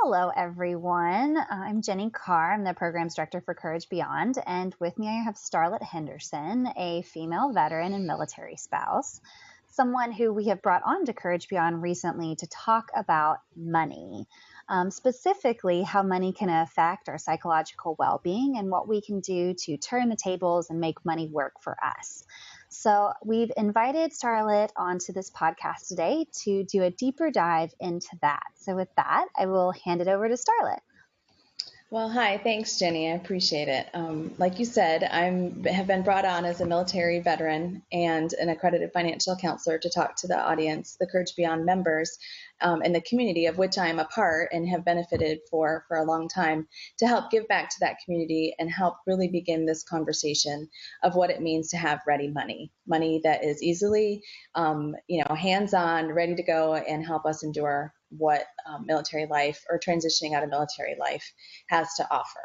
Hello, everyone. I'm Jenny Carr. I'm the Programs Director for Courage Beyond. And with me, I have Starlett Henderson, a female veteran and military spouse, someone who we have brought on to Courage Beyond recently to talk about money, specifically how money can affect our psychological well being and what we can do to turn the tables and make money work for us. So we've invited Starlett onto this podcast today to do a deeper dive into that. So with that, I will hand it over to Starlett. Well, hi. Thanks, Jenny. I appreciate it. Like you said, have been brought on as a military veteran and an accredited financial counselor to talk to the audience, the Courage Beyond members, and the community of which I am a part and have benefited for a long time, to help give back to that community and help really begin this conversation of what it means to have ready money that is easily, hands-on, ready to go and help us endure what military life or transitioning out of military life has to offer.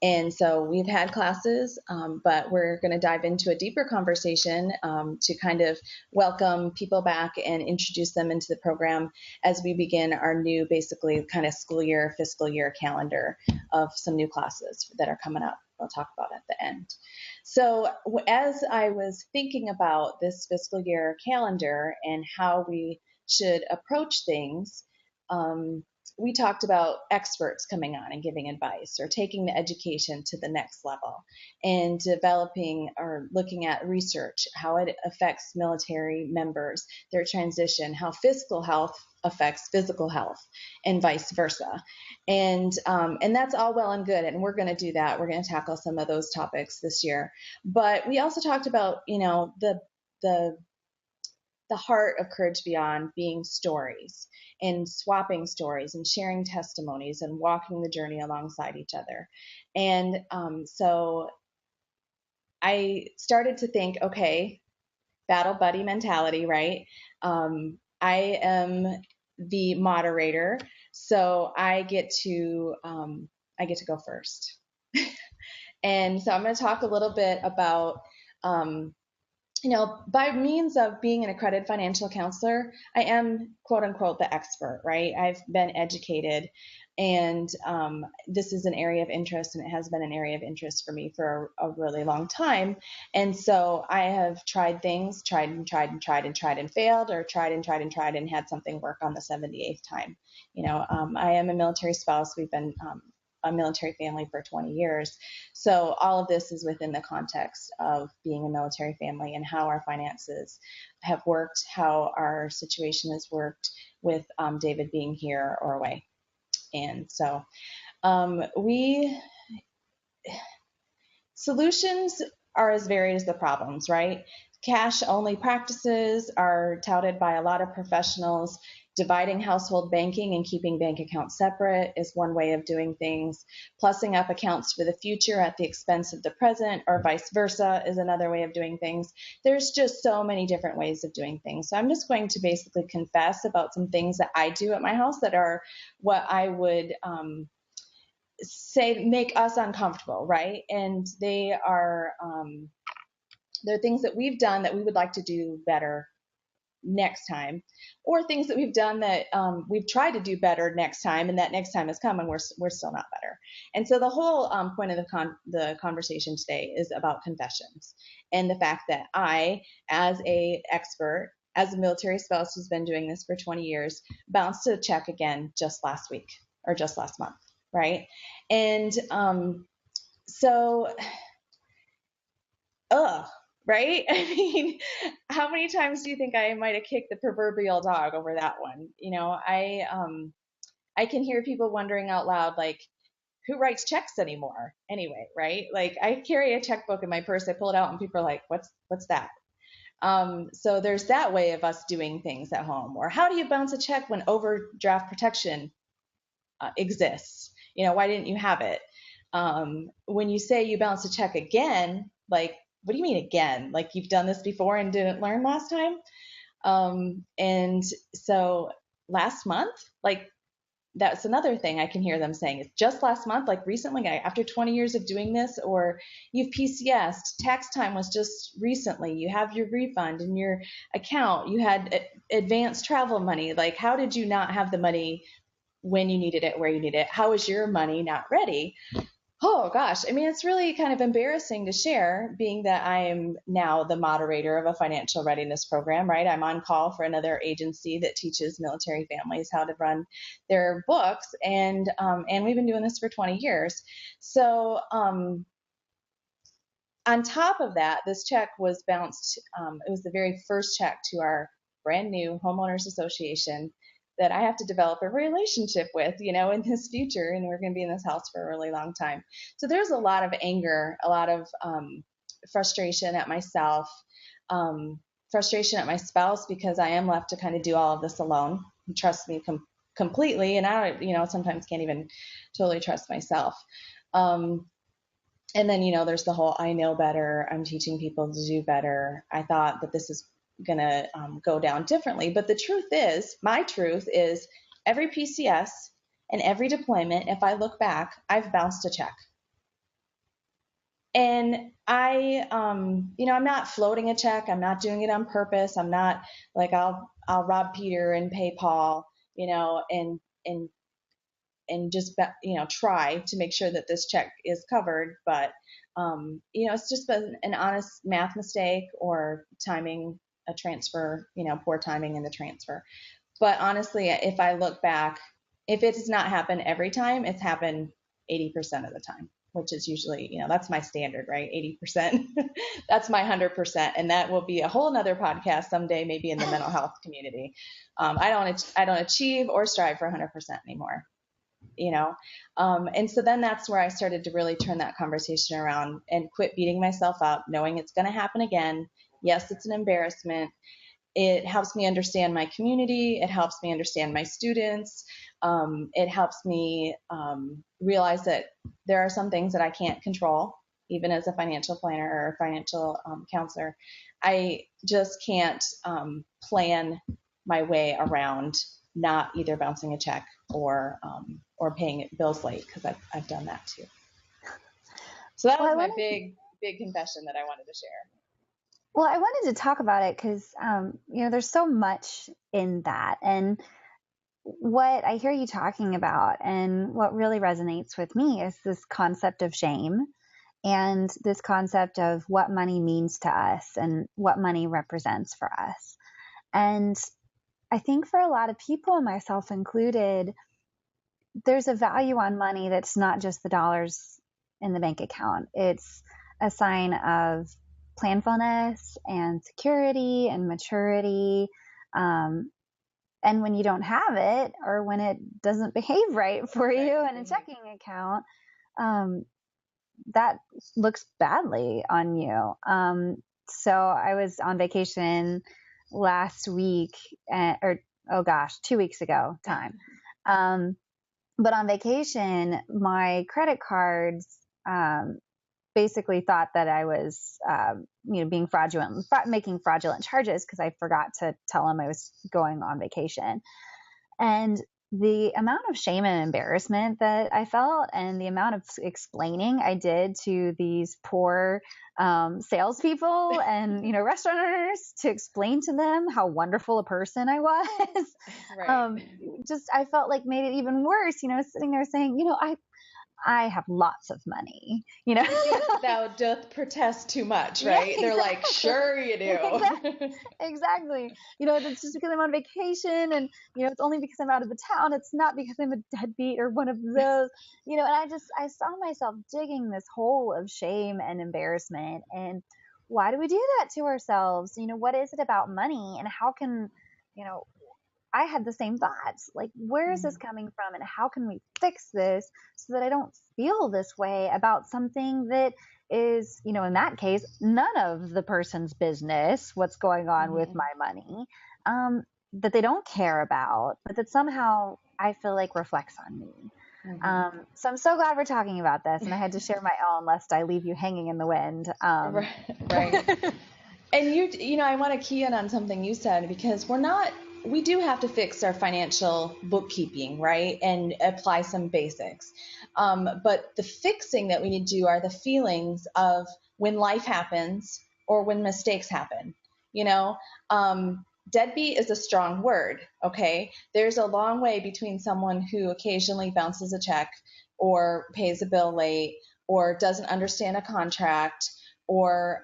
And so we've had classes, but we're going to dive into a deeper conversation to kind of welcome people back and introduce them into the program as we begin our new, basically, kind of fiscal year calendar of some new classes that are coming up. I'll talk about at the end. So as I was thinking about this fiscal year calendar and how we should approach things, we talked about experts coming on and giving advice or taking the education to the next level and developing or looking at research, how it affects military members, their transition, how fiscal health affects physical health and vice versa. And that's all well and good. And we're going to do that. We're going to tackle some of those topics this year. But we also talked about, the heart of Courage Beyond being stories and swapping stories and sharing testimonies and walking the journey alongside each other. And so I started to think, okay, battle buddy mentality, right? I am the moderator, so I get to go first. And so I'm going to talk a little bit about by means of being an accredited financial counselor, I am, quote unquote, the expert, right? I've been educated, and this is an area of interest, and it has been an area of interest for me for a really long time. And so I have tried things, tried and failed, or tried and had something work on the 78th time. I am a military spouse. We've been a military family for 20 years. So all of this is within the context of being a military family and how our finances have worked, how our situation has worked with David being here or away. And so solutions are as varied as the problems, right? Cash-only practices are touted by a lot of professionals. Dividing household banking and keeping bank accounts separate is one way of doing things. Plussing up accounts for the future at the expense of the present, or vice versa, is another way of doing things. There's just so many different ways of doing things. So I'm just going to basically confess about some things that I do at my house that are what I would say make us uncomfortable, right? And they're things that we've done that we would like to do better next time, or things that we've done that we've tried to do better next time, and that next time has come and we're still not better. And so the whole point of the conversation today is about confessions and the fact that I, as a expert, as a military spouse who's been doing this for 20 years, bounced a check again just last week or just last month, right? And right? I mean, how many times do you think I might have kicked the proverbial dog over that one? I can hear people wondering out loud, like, who writes checks anymore? Anyway, right? Like, I carry a checkbook in my purse. I pull it out, and people are like, "What's that?" So there's that way of us doing things at home. Or how do you bounce a check when overdraft protection exists? Why didn't you have it? When you say you bounce a check again, like, what do you mean again? Like, you've done this before and didn't learn last time? And so last month, like, that's another thing I can hear them saying. It's just last month, like recently, after 20 years of doing this, or you've PCS'd, tax time was just recently, you have your refund in your account, you had advanced travel money. Like, how did you not have the money when you needed it, where you needed it. How is your money not ready? Oh gosh, I mean, it's really kind of embarrassing to share, being that I am now the moderator of a financial readiness program, right? I'm on call for another agency that teaches military families how to run their books, and we've been doing this for 20 years. So on top of that, this check was bounced. It was the very first check to our brand new homeowners association that I have to develop a relationship with, in this future. And we're going to be in this house for a really long time. So there's a lot of anger, a lot of frustration at myself, frustration at my spouse, because I am left to kind of do all of this alone. He trusts me completely. And I, sometimes can't even totally trust myself. And then, there's the whole, I know better. I'm teaching people to do better. I thought that this is going to go down differently. But the truth is, my truth is, every PCS and every deployment, if I look back, I've bounced a check. And I'm not floating a check. I'm not doing it on purpose. I'm not like, I'll rob Peter and pay Paul, and just, try to make sure that this check is covered. But, it's just been an honest math mistake or timing a transfer, poor timing in the transfer. But honestly, if I look back, if it does not happen every time, it's happened 80% of the time, which is usually, that's my standard, right? 80%. That's my 100%. And that will be a whole nother podcast someday, maybe in the mental health community. I don't achieve or strive for 100% anymore. And so then that's where I started to really turn that conversation around and quit beating myself up, knowing it's going to happen again. Yes, it's an embarrassment. It helps me understand my community. It helps me understand my students. It helps me realize that there are some things that I can't control, even as a financial planner or a financial counselor. I just can't plan my way around not either bouncing a check or paying bills late, because I've done that too. So that was my big confession that I wanted to share. Well, I wanted to talk about it because, there's so much in that. And what I hear you talking about and what really resonates with me is this concept of shame and this concept of what money means to us and what money represents for us. And I think for a lot of people, myself included, there's a value on money that's not just the dollars in the bank account. It's a sign of planfulness and security and maturity. And when you don't have it, or when it doesn't behave right for you in a checking account, that looks badly on you. So I was on vacation last week, 2 weeks ago time. But on vacation, my credit cards basically thought that I was, being fraudulent, making fraudulent charges because I forgot to tell them I was going on vacation. And the amount of shame and embarrassment that I felt, and the amount of explaining I did to these poor salespeople and restaurant owners to explain to them how wonderful a person I was, right. I felt like made it even worse. Sitting there saying, I have lots of money, Thou doth protest too much, right? Yeah, exactly. They're like, sure you do. Exactly. It's just because I'm on vacation, and, it's only because I'm out of the town. It's not because I'm a deadbeat or one of those, and I saw myself digging this hole of shame and embarrassment. And why do we do that to ourselves? What is it about money, and how can, I had the same thoughts, like, where is this coming from, and how can we fix this so that I don't feel this way about something that is, in that case, none of the person's business, what's going on with my money, that they don't care about, but that somehow I feel like reflects on me. So I'm so glad we're talking about this, and I had to share my own lest I leave you hanging in the wind. Right. And I want to key in on something you said, because we do have to fix our financial bookkeeping, right? And apply some basics. But the fixing that we need to do are the feelings of when life happens or when mistakes happen. deadbeat is a strong word, okay? There's a long way between someone who occasionally bounces a check or pays a bill late or doesn't understand a contract or,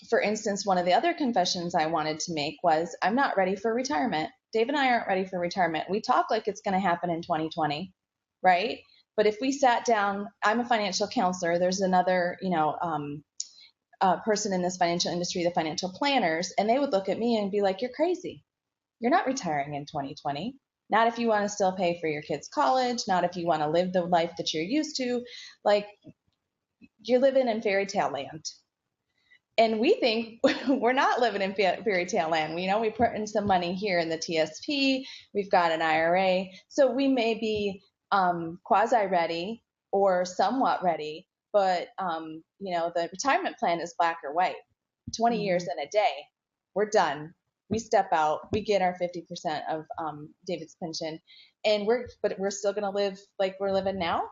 for instance, one of the other confessions I wanted to make was I'm not ready for retirement. Dave and I aren't ready for retirement. We talk like it's going to happen in 2020, right? But if we sat down, I'm a financial counselor. There's another, person in this financial industry, the financial planners, and they would look at me and be like, "You're crazy. You're not retiring in 2020. Not if you want to still pay for your kids' college. Not if you want to live the life that you're used to. Like, you're living in fairy tale land." And we think we're not living in fairy tale land. We put in some money here in the TSP. We've got an IRA. So we may be quasi ready or somewhat ready, but the retirement plan is black or white. 20 years and a day, we're done. We step out, we get our 50% of David's pension, and we're still going to live like we're living now.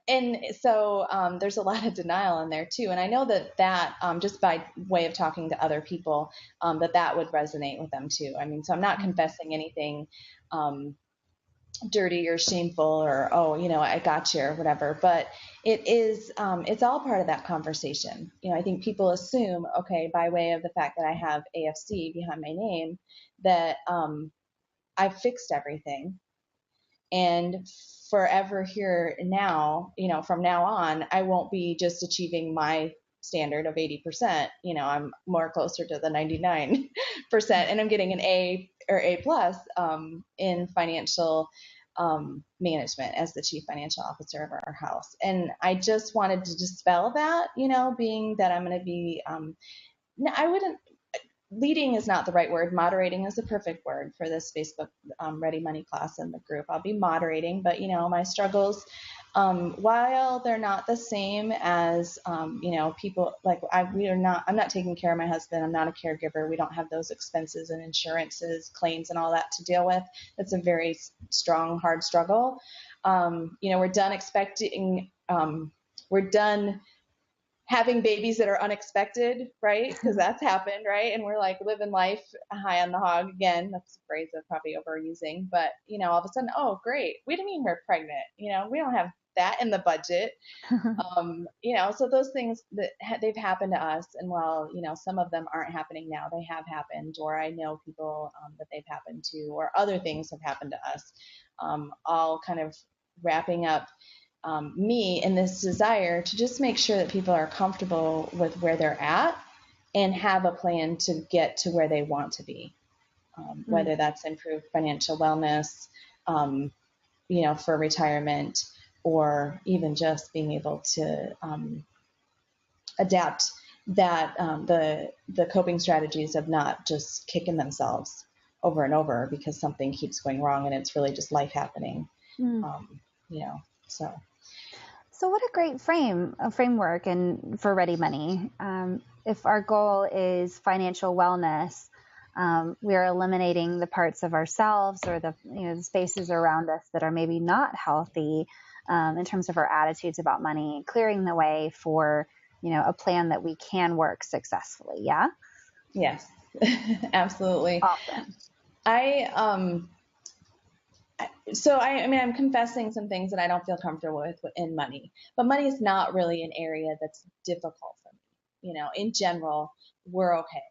And so there's a lot of denial in there too. And I know that just by way of talking to other people, that would resonate with them too. I mean, so I'm not confessing anything dirty or shameful or, I got you or whatever, but it is, it's all part of that conversation. I think people assume, okay, by way of the fact that I have AFC behind my name, that I've fixed everything. And forever here now, from now on, I won't be just achieving my standard of 80%. I'm more closer to the 99%, and I'm getting an A or A plus in financial management as the chief financial officer of our house. And I just wanted to dispel that, being that I'm going to be, I wouldn't, leading is not the right word. Moderating is the perfect word for this Facebook Ready Money class in the group. I'll be moderating, but my struggles, while they're not the same as people like I'm not taking care of my husband. I'm not a caregiver. We don't have those expenses and insurances, claims, and all that to deal with. It's a very strong, hard struggle. We're done expecting. We're done having babies that are unexpected, right? Because that's happened, right? And we're like living life high on the hog again. That's a phrase I'm probably overusing, but all of a sudden, oh, great. We didn't mean we're pregnant. We don't have that in the budget. So those things that they've happened to us. And while, some of them aren't happening now, they have happened, or I know people that they've happened to, or other things have happened to us, all kind of wrapping up me in this desire to just make sure that people are comfortable with where they're at and have a plan to get to where they want to be, whether that's improved financial wellness, for retirement, or even just being able to adapt that the coping strategies of not just kicking themselves over and over because something keeps going wrong and it's really just life happening. So what a great framework and for Ready Money. If our goal is financial wellness, we are eliminating the parts of ourselves or the spaces around us that are maybe not healthy in terms of our attitudes about money, clearing the way for a plan that we can work successfully. Yeah. Yes, absolutely. Awesome. I'm confessing some things that I don't feel comfortable with in money, but money is not really an area that's difficult for me. In general, we're okay,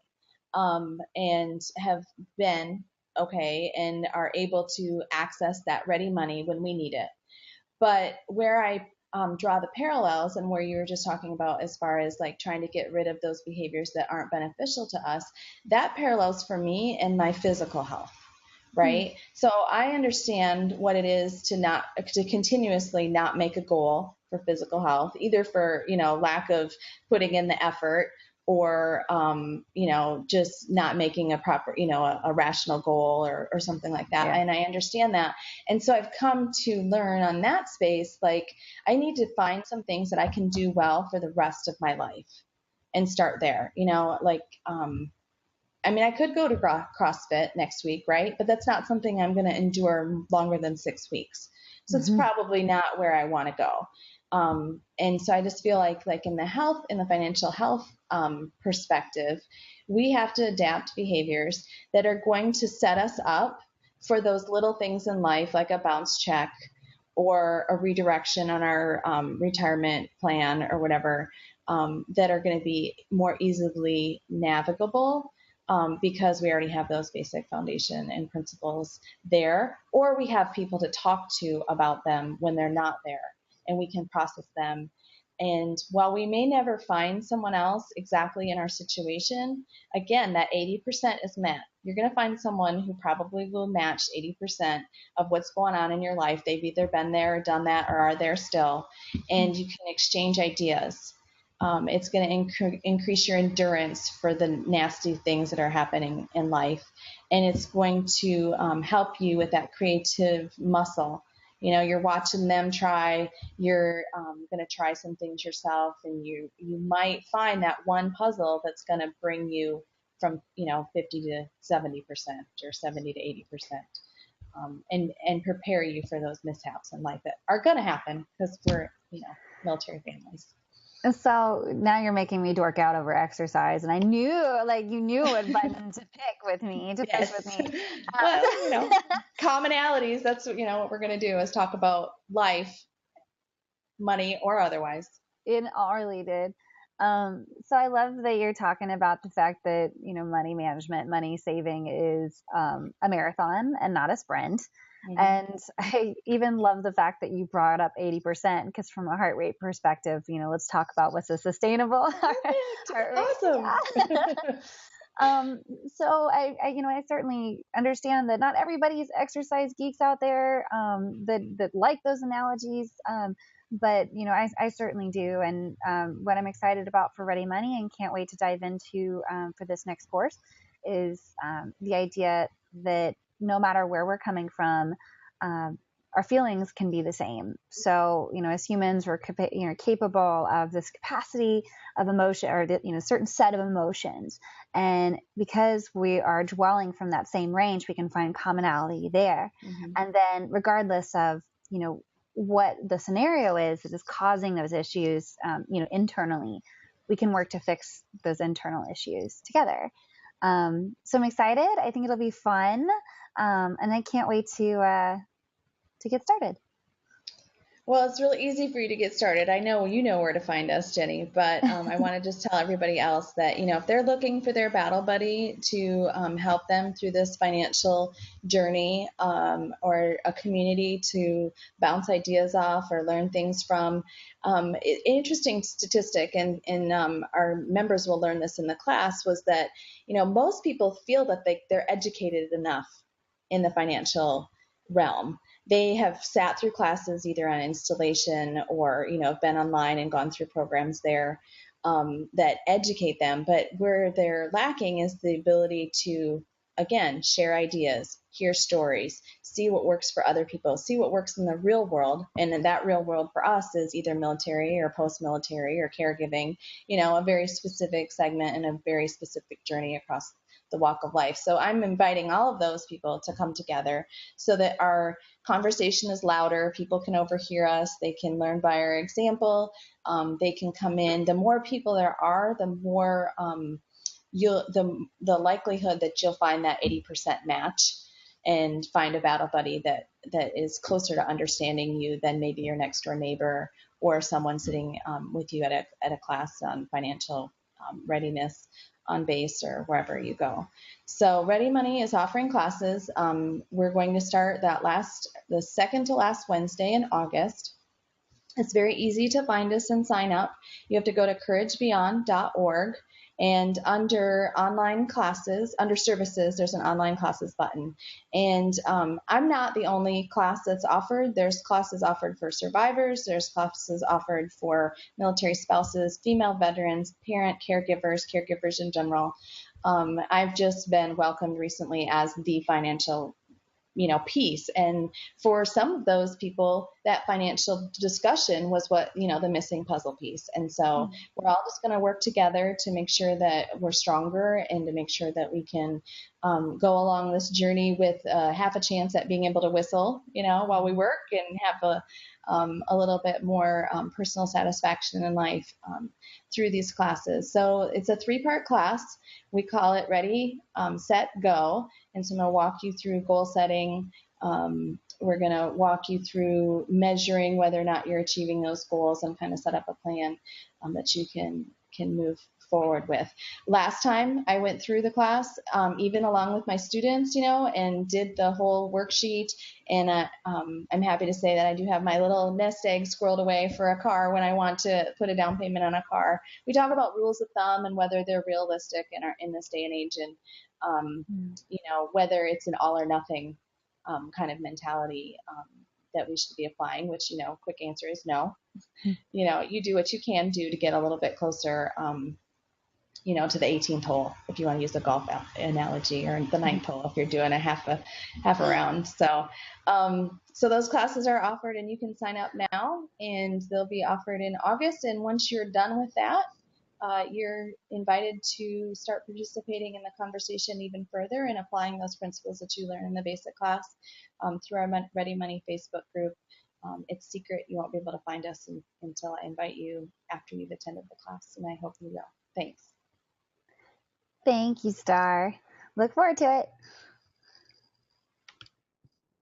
and have been okay and are able to access that ready money when we need it. But where I draw the parallels and where you were just talking about as far as like trying to get rid of those behaviors that aren't beneficial to us, that parallels for me in my physical health. Right. Mm-hmm. So I understand what it is to continuously not make a goal for physical health, either for, lack of putting in the effort or, just not making a proper, a rational goal or something like that. Yeah. And I understand that. And so I've come to learn on that space, like I need to find some things that I can do well for the rest of my life and start there, I could go to CrossFit next week, right? But that's not something I'm going to endure longer than 6 weeks. So it's probably not where I want to go. And so I just feel like in the financial health perspective, we have to adapt behaviors that are going to set us up for those little things in life, like a bounce check or a redirection on our retirement plan or whatever, that are going to be more easily navigable, because we already have those basic foundation and principles there, or we have people to talk to about them when they're not there, and we can process them. And while we may never find someone else exactly in our situation, again, that 80% is met. You're going to find someone who probably will match 80% of what's going on in your life. They've either been there or done that or are there still, and you can exchange ideas. It's going to increase your endurance for the nasty things that are happening in life. And it's going to help you with that creative muscle. You know, you're watching them try, you're going to try some things yourself, and you might find that one puzzle that's going to bring you from, 50 to 70% or 70 to 80%, and prepare you for those mishaps in life that are going to happen because we're, military families. So now you're making me dork out over exercise, and I knew, you knew what button to pick with me, to push with me. Well, commonalities. That's what we're going to do is talk about life, money or otherwise. In all related. So I love that you're talking about the fact that money management, money saving is a marathon and not a sprint. Mm-hmm. And I even love the fact that you brought up 80%, because from a heart rate perspective, let's talk about what's a sustainable heart rate. Awesome. So I certainly understand that not everybody's exercise geeks out there that like those analogies. But I certainly do, and what I'm excited about for Ready Money and can't wait to dive into for this next course is the idea that no matter where we're coming from, our feelings can be the same. So, as humans, we're capable of this capacity of emotion, or certain set of emotions, and because we are dwelling from that same range, we can find commonality there. Mm-hmm. And then, regardless of what the scenario is that is causing those issues, internally, we can work to fix those internal issues together. So I'm excited. I think it'll be fun. And I can't wait to get started. Well, it's really easy for you to get started. I know you know where to find us, Jenny, but I want to just tell everybody else that, if they're looking for their battle buddy to help them through this financial journey, or a community to bounce ideas off or learn things from, interesting statistic, and our members will learn this in the class, was that, most people feel that they're educated enough in the financial realm. They have sat through classes either on installation or, been online and gone through programs there that educate them. But where they're lacking is the ability to, again, share ideas, hear stories, see what works for other people, see what works in the real world. And in that real world for us is either military or post-military or caregiving, a very specific segment and a very specific journey across the walk of life. So I'm inviting all of those people to come together so that our conversation is louder. People can overhear us. They can learn by our example. They can come in. The more people there are, the more the likelihood that you'll find that 80% match and find a battle buddy that is closer to understanding you than maybe your next door neighbor or someone sitting with you at a class on financial readiness on base or wherever you go. So Ready Money is offering classes. We're going to start the second to last Wednesday in August. It's very easy to find us and sign up. You have to go to couragebeyond.org, and under online classes, under services, there's an online classes button. And I'm not the only class that's offered. There's classes offered for survivors. There's classes offered for military spouses, female veterans, caregivers in general. I've just been welcomed recently as the financial piece. And for some of those people, that financial discussion was what, the missing puzzle piece. And so we're all just going to work together to make sure that we're stronger and to make sure that we can go along this journey with half a chance at being able to whistle, while we work, and have a little bit more personal satisfaction in life through these classes. So it's a 3-part class. We call it Ready, Set, Go. And so I'm going to walk you through goal setting. We're going to walk you through measuring whether or not you're achieving those goals, and kind of set up a plan that you can move forward with. Last time I went through the class, even along with my students, and did the whole worksheet. And I'm happy to say that I do have my little nest egg squirreled away for a car when I want to put a down payment on a car. We talk about rules of thumb and whether they're realistic in this day and age, and whether it's an all or nothing kind of mentality that we should be applying, which, quick answer is no. You do what you can do to get a little bit closer, to the 18th hole, if you want to use a golf analogy, or the 9th hole if you're doing a half a round. So those classes are offered, and you can sign up now, and they'll be offered in August. And once you're done with that, you're invited to start participating in the conversation even further and applying those principles that you learn in the basic class through our Ready Money Facebook group. It's secret. You won't be able to find us until I invite you after you've attended the class, and I hope you will. Thanks. Thank you, Star. Look forward to it.